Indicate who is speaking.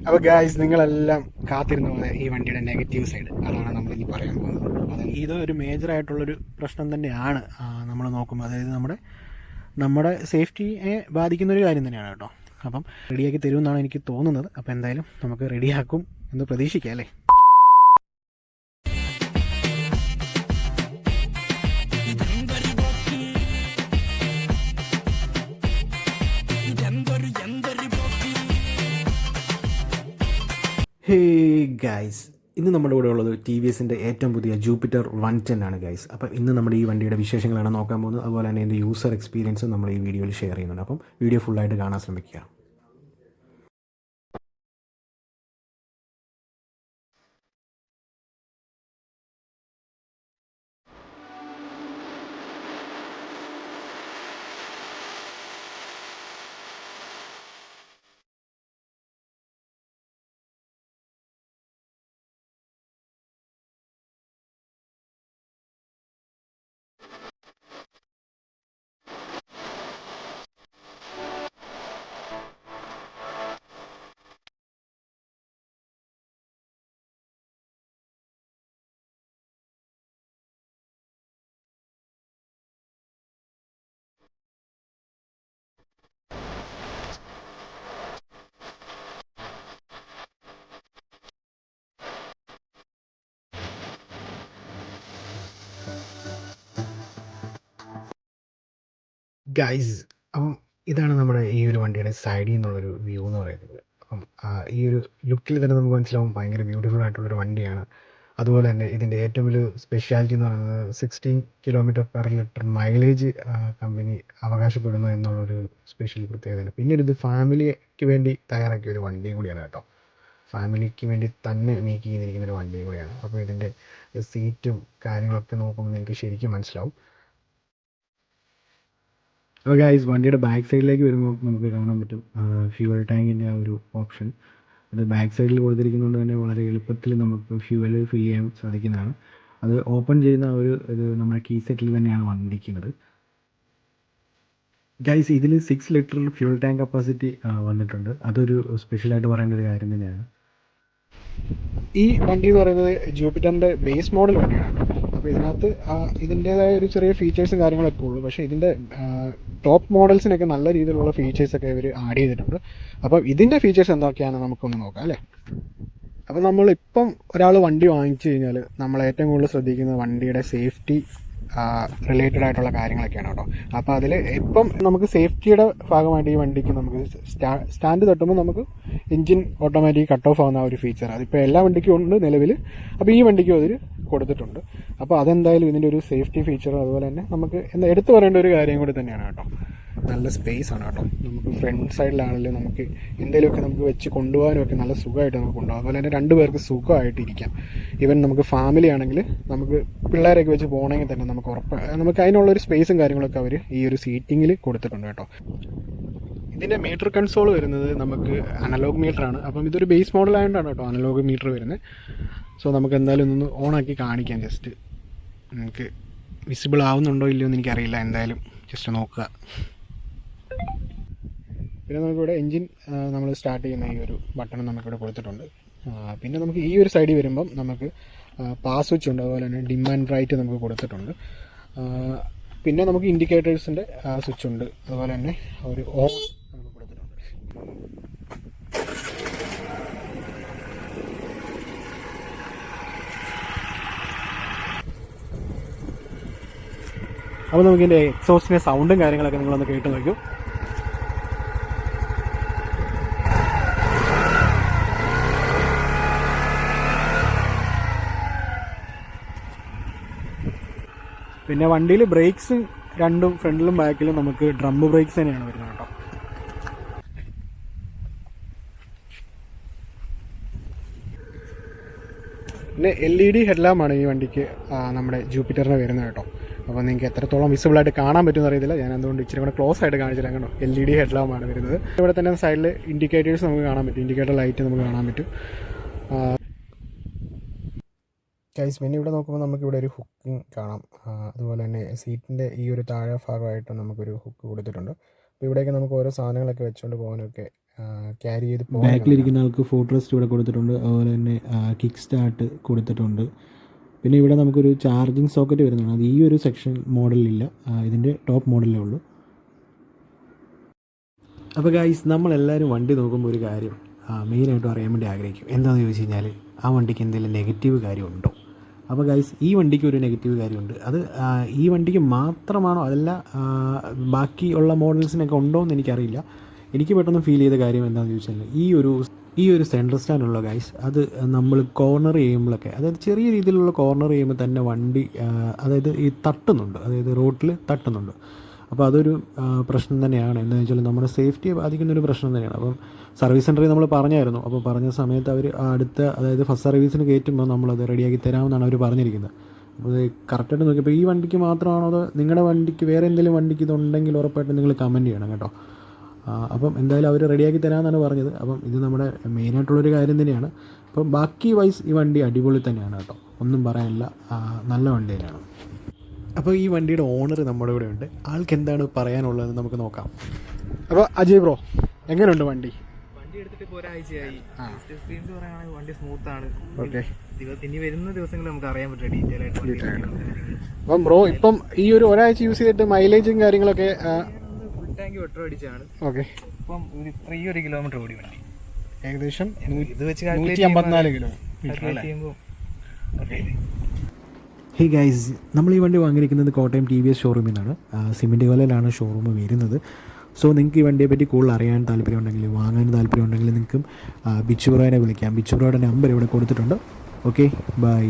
Speaker 1: അപ്പോൾ ഗായ്സ്, നിങ്ങളെല്ലാം കാത്തിരുന്ന പോലെ ഈ വണ്ടിയുടെ നെഗറ്റീവ് സൈഡ് അതാണ് നമ്മൾ ഇനി പറയാൻ പോകുന്നത്. ഇത് ഒരു മേജറായിട്ടുള്ളൊരു പ്രശ്നം തന്നെയാണ് നമ്മൾ നോക്കുമ്പോൾ. അതായത് നമ്മുടെ സേഫ്റ്റിയെ ബാധിക്കുന്നൊരു കാര്യം തന്നെയാണ് കേട്ടോ. അപ്പം റെഡിയാക്കി തരുമെന്നാണ് എനിക്ക് തോന്നുന്നത്. അപ്പോൾ എന്തായാലും നമുക്ക് റെഡിയാക്കും എന്ന് പ്രതീക്ഷിക്കാം അല്ലേ. ഹേ ഗൈസ്, ഇന്ന് നമ്മുടെ കൂടെ ഉള്ളത് ടി വി എസിൻ്റെ ഏറ്റവും പുതിയ ജൂപ്പിറ്റർ 110 ആണ് ഗൈസ്. അപ്പം ഇന്ന് നമ്മുടെ ഈ വണ്ടിയുടെ വിശേഷങ്ങളാണ് നോക്കാൻ പോകുന്നത്. അതുപോലെ തന്നെ എൻ്റെ യൂസർ എക്സ്പീരിയൻസും നമ്മൾ ഈ വീഡിയോയിൽ ഷെയർ ചെയ്യുന്നുണ്ട്. അപ്പം വീഡിയോ ഫുള്ളായിട്ട് കാണാൻ ശ്രമിക്കുക. ഗൈസ്, അപ്പം ഇതാണ് നമ്മുടെ ഈ ഒരു വണ്ടിയുടെ സൈഡിൽ നിന്നുള്ളൊരു വ്യൂ എന്ന് പറയുന്നത്. അപ്പം ഈ ഒരു ലുക്കിൽ തന്നെ നമുക്ക് മനസ്സിലാവും ഭയങ്കര ബ്യൂട്ടിഫുൾ ആയിട്ടുള്ളൊരു വണ്ടിയാണ്. അതുപോലെ തന്നെ ഇതിൻ്റെ ഏറ്റവും വലിയ സ്പെഷ്യാലിറ്റി എന്ന് പറയുന്നത് 16 km/ലിറ്റർ മൈലേജ് കമ്പനി അവകാശപ്പെടുന്നു എന്നുള്ളൊരു സ്പെഷ്യൽ പ്രത്യേകതയാണ്. പിന്നീട് ഇത് ഫാമിലിക്ക് വേണ്ടി തയ്യാറാക്കിയ ഒരു വണ്ടിയും കൂടിയാണ് കേട്ടോ. ഫാമിലിക്ക് വേണ്ടി തന്നെ മേക്ക് ചെയ്തിരിക്കുന്ന ഒരു വണ്ടിയും കൂടിയാണ്. അപ്പോൾ ഇതിൻ്റെ സീറ്റും കാര്യങ്ങളൊക്കെ നോക്കുമ്പോൾ നിങ്ങൾക്ക് ശരിക്കും മനസ്സിലാവും. അപ്പോൾ ഗൈസ്, വണ്ടിയുടെ ബാക്ക് സൈഡിലേക്ക് വരുമ്പോൾ നമുക്ക് കാണാൻ പറ്റും ഫ്യൂവൽ ടാങ്കിൻ്റെ ആ ഒരു ഓപ്ഷൻ. അത് ബാക്ക് സൈഡിൽ കൊടുത്തിരിക്കുന്നതുകൊണ്ട് തന്നെ വളരെ എളുപ്പത്തിൽ നമുക്ക് ഫ്യൂവൽ ഫിൽ ചെയ്യാൻ സാധിക്കുന്നതാണ്. അത് ഓപ്പൺ ചെയ്യുന്ന ഒരു നമ്മുടെ കീ സെറ്റിൽ തന്നെയാണ് വന്നിരിക്കുന്നത്. ഗൈസ്, ഇതിൽ 6 ലിറ്റർ ഫ്യൂവൽ ടാങ്ക് കപ്പാസിറ്റി വന്നിട്ടുണ്ട്. അതൊരു സ്പെഷ്യലായിട്ട് പറയേണ്ട ഒരു കാര്യം തന്നെയാണ്. ഈ വണ്ടി എന്ന് പറയുന്നത് ജൂപ്പിറ്ററിൻ്റെ ബേസ് മോഡൽ വണ്ടിയാണ്. അപ്പോൾ ഇതിനകത്ത് ഇതിൻ്റേതായ ഒരു ചെറിയ ഫീച്ചേഴ്സും കാര്യങ്ങളൊക്കെ ഉള്ളൂ. പക്ഷേ ഇതിൻ്റെ ടോപ്പ് മോഡൽസിനൊക്കെ നല്ല രീതിയിലുള്ള ഫീച്ചേഴ്സൊക്കെ ഇവർ ആഡ് ചെയ്തിട്ടുണ്ട്. അപ്പോൾ ഇതിൻ്റെ ഫീച്ചേഴ്സ് എന്തൊക്കെയാണെന്ന് നമുക്കൊന്ന് നോക്കാം അല്ലേ. അപ്പോൾ നമ്മളിപ്പം ഒരാൾ വണ്ടി വാങ്ങിച്ചു കഴിഞ്ഞാൽ നമ്മൾ ഏറ്റവും കൂടുതൽ ശ്രദ്ധിക്കുന്നത് വണ്ടിയുടെ സേഫ്റ്റി റിലേറ്റഡ് ആയിട്ടുള്ള കാര്യങ്ങളൊക്കെയാണ് കേട്ടോ. അപ്പോൾ അതിൽ ഇപ്പം നമുക്ക് സേഫ്റ്റിയുടെ ഭാഗമായിട്ട് ഈ വണ്ടിക്ക് നമുക്ക് സ്റ്റാൻഡ് തട്ടുമ്പോൾ നമുക്ക് എൻജിൻ ഓട്ടോമാറ്റിക് കട്ട് ഓഫ് ആവുന്ന ആ ഒരു ഫീച്ചർ അതിപ്പോൾ എല്ലാ വണ്ടിക്കും ഉണ്ട് നിലവിൽ. അപ്പോൾ ഈ വണ്ടിക്കും അതിൽ കൊടുത്തിട്ടുണ്ട്. അപ്പോൾ അതെന്തായാലും ഇതിൻ്റെ ഒരു സേഫ്റ്റി ഫീച്ചറും അതുപോലെ തന്നെ നമുക്ക് എടുത്തു പറയേണ്ട ഒരു കാര്യം കൂടി തന്നെയാണ് കേട്ടോ. നല്ല സ്പേസ് ആണ് കേട്ടോ. നമുക്ക് ഫ്രണ്ട് സൈഡിലാണെങ്കിലും നമുക്ക് എന്തെങ്കിലുമൊക്കെ നമുക്ക് വെച്ച് കൊണ്ടുപോകാനും നല്ല സുഖമായിട്ട് നമുക്ക് കൊണ്ടുപോകാം. അതുപോലെ തന്നെ 2 പേർക്ക് സുഖമായിട്ടിരിക്കാം. ഈവൻ നമുക്ക് ഫാമിലി ആണെങ്കിൽ നമുക്ക് പിള്ളേരൊക്കെ വെച്ച് പോകണമെങ്കിൽ തന്നെ നമുക്ക് അതിനുള്ളൊരു സ്പേസും കാര്യങ്ങളൊക്കെ അവർ ഈ ഒരു സീറ്റിങ്ങിൽ കൊടുത്തിട്ടുണ്ട് കേട്ടോ. ഇതിൻ്റെ മീറ്റർ കൺസോൾ വരുന്നത് നമുക്ക് അനലോഗ് മീറ്ററാണ്. അപ്പം ഇതൊരു ബേസ് മോഡൽ ആയതുകൊണ്ടാണ് കേട്ടോ അനലോഗ് മീറ്റർ വരുന്നത്. സോ നമുക്ക് എന്തായാലും ഒന്ന് ഓണാക്കി കാണിക്കാം. ജസ്റ്റ് നിങ്ങൾക്ക് വിസിബിൾ ആവുന്നുണ്ടോ ഇല്ലയോ എന്ന് എനിക്കറിയില്ല. എന്തായാലും ജസ്റ്റ് നോക്കുക. പിന്നെ നമുക്കിവിടെ എൻജിൻ നമ്മൾ സ്റ്റാർട്ട് ചെയ്യുന്ന ഈ ഒരു ബട്ടൺ നമുക്കിവിടെ കൊടുത്തിട്ടുണ്ട്. പിന്നെ നമുക്ക് ഈ ഒരു സൈഡിൽ വരുമ്പം നമുക്ക് പാസ് സ്വിച്ച് ഉണ്ട്. അതുപോലെ തന്നെ ഡിം ആൻഡ് ബ്രൈറ്റ് നമുക്ക് കൊടുത്തിട്ടുണ്ട്. പിന്നെ നമുക്ക് ഇൻഡിക്കേറ്റേഴ്സിൻ്റെ സ്വിച്ച് ഉണ്ട്. അതുപോലെ തന്നെ ഒരു ഓൺ നമുക്ക് കൊടുത്തിട്ടുണ്ട്. അപ്പോൾ നമുക്കിതിൻ്റെ എക്സോസ്റ്റിൻ്റെ സൗണ്ടും കാര്യങ്ങളൊക്കെ നിങ്ങളൊന്ന് കേട്ട് നോക്കൂ. പിന്നെ വണ്ടിയിൽ ബ്രേക്സ് രണ്ടും ഫ്രണ്ടിലും ബാക്കിലും നമുക്ക് ഡ്രം ബ്രേക്സ് തന്നെയാണ് വരുന്നത് കേട്ടോ. പിന്നെ LED ഹെഡ്ലാമ്പാണ് ഈ വണ്ടിക്ക് നമ്മുടെ ജൂപ്പിറ്ററിന് വരുന്നത് കേട്ടോ. അപ്പോൾ നിങ്ങൾക്ക് എത്രത്തോളം വിസിബിളായിട്ട് കാണാൻ പറ്റുമെന്ന് അറിയത്തില്ല. ഞാൻ അതുകൊണ്ട് ഇച്ചിരി കൂടെ ക്ലോസ് ആയിട്ട് കാണിച്ചില്ല കേട്ടോ. LED ഹെഡ്ലാമ്പാണ് വരുന്നത്. ഇവിടെ തന്നെ സൈഡിൽ ഇൻഡിക്കേറ്റേഴ്സ് നമുക്ക് കാണാൻ പറ്റും. ഇൻഡിക്കേറ്റർ ലൈറ്റ് നമുക്ക് കാണാൻ പറ്റും. ഗൈസ്, പിന്നെ ഇവിടെ നോക്കുമ്പോൾ നമുക്കിവിടെ ഒരു ഹുക്കിംഗ് കാണാം. അതുപോലെ തന്നെ സീറ്റിൻ്റെ ഈ ഒരു താഴെ ഭാഗമായിട്ട് നമുക്കൊരു ഹുക്ക് കൊടുത്തിട്ടുണ്ട്. അപ്പോൾ ഇവിടെയൊക്കെ നമുക്ക് ഓരോ സാധനങ്ങളൊക്കെ വെച്ചുകൊണ്ട് പോകാനൊക്കെ ക്യാരി ചെയ്ത്
Speaker 2: ബാക്കിലിരിക്കുന്ന ആൾക്ക് ഫുഡ് റെസ്റ്റ് ഇവിടെ കൊടുത്തിട്ടുണ്ട്. അതുപോലെ തന്നെ കിക്ക് സ്റ്റാർട്ട് കൊടുത്തിട്ടുണ്ട്. പിന്നെ ഇവിടെ നമുക്കൊരു ചാർജിങ് സോക്കറ്റ് വരുന്നതാണ്. അത് ഈ ഒരു സെക്ഷൻ മോഡലിലില്ല, ഇതിൻ്റെ ടോപ്പ് മോഡലേ ഉള്ളൂ. അപ്പോൾ ഗൈസ്, നമ്മളെല്ലാവരും വണ്ടി നോക്കുമ്പോൾ ഒരു കാര്യം മെയിനായിട്ടും അറിയാൻ വേണ്ടി ആഗ്രഹിക്കും. എന്താണെന്ന് ചോദിച്ചു കഴിഞ്ഞാൽ ആ വണ്ടിക്ക് എന്തെങ്കിലും നെഗറ്റീവ് കാര്യമുണ്ടോ. അപ്പോൾ ഗൈസ്, ഈ വണ്ടിക്ക് ഒരു നെഗറ്റീവ് കാര്യമുണ്ട്. അത് ഈ വണ്ടിക്ക് മാത്രമാണോ അതല്ല ബാക്കിയുള്ള മോഡൽസിനൊക്കെ ഉണ്ടോ എന്ന് എനിക്കറിയില്ല. എനിക്ക് പെട്ടെന്ന് ഫീൽ ചെയ്ത കാര്യം എന്താണെന്ന് ചോദിച്ചാൽ ഈ ഒരു സെൻട്രൽ സ്റ്റാൻഡുള്ള ഗൈസ്, അത് നമ്മൾ കോർണർ ചെയ്യുമ്പോഴൊക്കെ, അതായത് ചെറിയ രീതിയിലുള്ള കോർണർ ചെയ്യുമ്പോൾ തന്നെ വണ്ടി അതായത് ഈ തട്ടുന്നുണ്ട്, അതായത് റോട്ടിൽ തട്ടുന്നുണ്ട്. അപ്പോൾ അതൊരു പ്രശ്നം തന്നെയാണ്. എന്താണെന്ന് വെച്ചാൽ നമ്മുടെ സേഫ്റ്റിയെ ബാധിക്കുന്നൊരു പ്രശ്നം തന്നെയാണ്. അപ്പം സർവീസ് സെൻ്ററിൽ നമ്മൾ പറഞ്ഞായിരുന്നു. അപ്പോൾ പറഞ്ഞ സമയത്ത് അവർ അതായത് ഫസ്റ്റ് സർവീസിന് കയറ്റുമ്പോൾ നമ്മളത് റെഡിയാക്കി തരാമെന്നാണ് അവർ പറഞ്ഞിരിക്കുന്നത്. അപ്പോൾ അത് കറക്റ്റായിട്ട് നോക്കിയപ്പോൾ ഈ വണ്ടിക്ക് മാത്രമാണോ അതോ നിങ്ങളുടെ വണ്ടിക്ക് വേറെ എന്തെങ്കിലും വണ്ടിക്ക് ഇതുണ്ടെങ്കിൽ ഉറപ്പായിട്ടും നിങ്ങൾ കമൻറ്റ് ചെയ്യണം കേട്ടോ. അപ്പം എന്തായാലും അവർ റെഡിയാക്കി തരാമെന്നാണ് പറഞ്ഞത്. അപ്പം ഇത് നമ്മുടെ മെയിനായിട്ടുള്ളൊരു കാര്യം തന്നെയാണ്. അപ്പം ബാക്കി വൈസ് ഈ വണ്ടി അടിപൊളി തന്നെയാണ് കേട്ടോ, ഒന്നും പറയാനില്ല, നല്ല വണ്ടി തന്നെയാണ്. അപ്പോൾ ഈ വണ്ടിയുടെ ഓണർ നമ്മുടെ ഇവിടെ ഉണ്ട്. ആൾക്ക് എന്താണ് പറയാനുള്ളതെന്ന് നമുക്ക് നോക്കാം.
Speaker 1: അപ്പോൾ അജയ് ബ്രോ, എങ്ങനെയുണ്ട് വണ്ടി?
Speaker 3: വണ്ടി എടുത്തിട്ട് ഇപ്പോൾ ഒരാഴ്ചയായി. എക്സ്പീരിയൻസ് പറയുകയാണെങ്കിൽ വണ്ടി സ്മൂത്താണ്.
Speaker 1: ഓക്കെ,
Speaker 3: ഇനി വരുന്ന ദിവസങ്ങളിൽ നമുക്ക് അറിയാൻ പറ്റും ഡീറ്റെയിൽ ആയിട്ട്.
Speaker 1: അപ്പം ബ്രോ ഇപ്പം ഈ ഒരാഴ്ച യൂസ് ചെയ്തിട്ട് മൈലേജും കാര്യങ്ങളൊക്കെ
Speaker 3: ഫുൾ ടാങ്ക് പെട്രോൾ അടിച്ചാണ്.
Speaker 1: ഓക്കെ,
Speaker 3: ഇപ്പം ഒരു 3 കിലോമീറ്റർ ഓടി വണ്ടി
Speaker 1: ഏകദേശം
Speaker 3: ഇത് വെച്ച്
Speaker 1: 154 കിലോ.
Speaker 3: ചെയ്യുമ്പോൾ.
Speaker 2: ഹേ ഗൈസ്, നമ്മൾ ഈ വണ്ടി വാങ്ങിയിരിക്കുന്നത് കോട്ടയം TVS ഷോറൂമിൽ നിന്നാണ്. സിമെൻറ്റ് കോലയിലാണ് ഷോറൂം വരുന്നത്. സോ നിങ്ങൾക്ക് ഈ വണ്ടിയെപ്പറ്റി കൂടുതൽ അറിയാൻ താല്പര്യമുണ്ടെങ്കിൽ, വാങ്ങാൻ താല്പര്യമുണ്ടെങ്കിൽ നിങ്ങൾക്കും ബിച്ചു ബ്രോയെ വിളിക്കാം. ബിച്ചു ബ്രോയുടെ നമ്പർ ഇവിടെ കൊടുത്തിട്ടുണ്ട്. Okay, by.